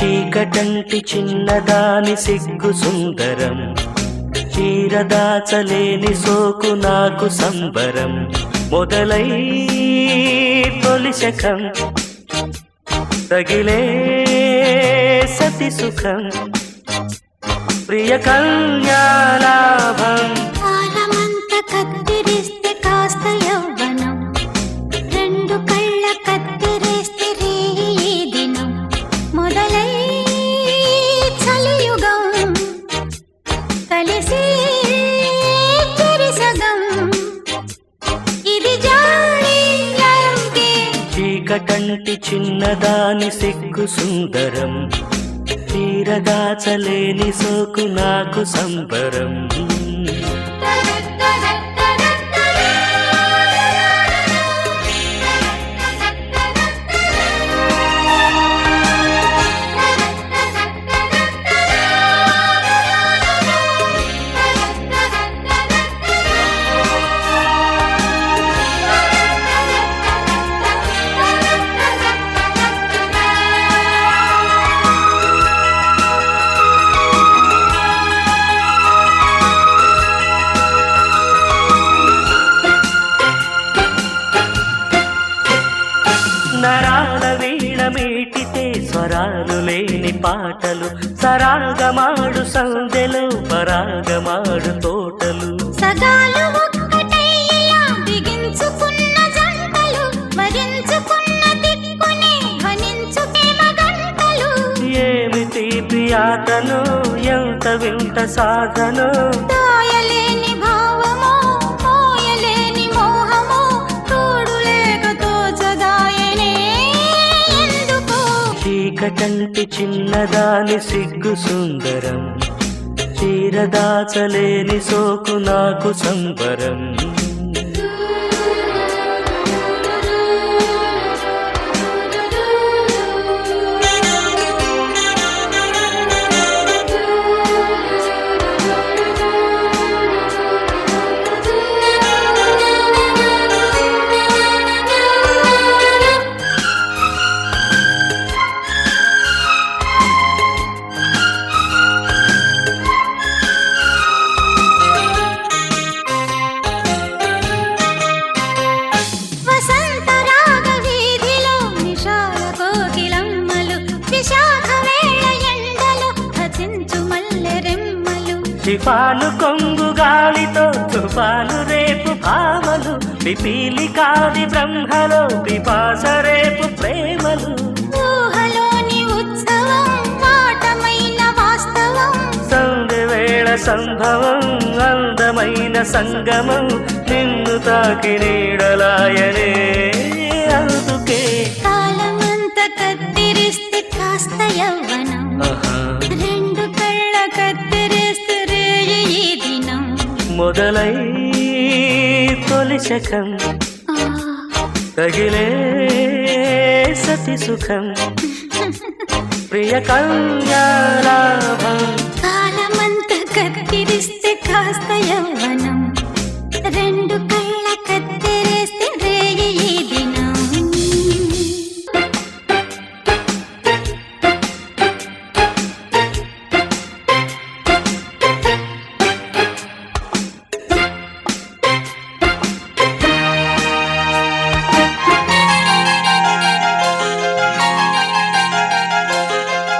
చీకటంటి చిన్నదాని సిగ్గు సుందరం, చీరదాచలేని సోకు నాకు సంబరం. మొదలై తొలి శకం తగిలే సతి సుఖం, ప్రియ కన్యాలాభం. కాలమంత కత్తిరిస్తే కాస్త యవ్వనం, రెండు కళ్ళ కత్తిరేస్తే రేయి దినం. మొదలై చలియుగం కలిసి చెరిసగం, ఇది జాలి లంకే. చీకటంటి చిన్నదాని సిగ్గు సుందరం, తీరదాచలేని సోకు నాకు సంబరం. నరాల వీణ మీటితే స్వరాలు లేని పాటలు, సరాగమాడు సందెలు పరాగమాడు తోటలు. సగాలు ఒక్కటయ్యేలా బిగించుకున్న జంటలు, వరించుకున్న దిక్కునే ధ్వనించు ప్రేమ గంటలు. ఏమి తీపి ఆటను, ఎంత వింత సాధను, దాయలేని భావము మోయలేని మోహము, తోడు లేక తోచదాయనే ఎందుకు. చీకటంటి చిన్నదాని సిగ్గు సుందరం, చీరదాచలేని సోకు నాకు సంబరం. వసంత రాగ వీధిలో నిషాల కోకిలమ్మలు, విశాఖ వేళ ఎండలో హసించు మల్లె రెమ్మలు. తుఫాను కొంగు గాలితో తుఫాను రేపు భామలు, పిపీలి కాది బ్రహ్మలో పిపాస రేపు ప్రేమలు. ఊహలోని ఉత్సవం వాటమైన వాస్తవం, సంధ్య వేళ సంభవం అందమైన సంగమం, నిన్ను తాకి నీడలాయనే అందుకే. కాలమంత కత్తిరిస్తే కాస్త యవ్వనం, రెండు కళ్ళ కత్తిరిస్తే రేయి ఈ దినం. మొదలై తొలి శకం తగిలే సతి సుఖం, ప్రియ కన్యాలాభం. కాలమంత కత్తిరిస్తే కాస్త యవ్వనం,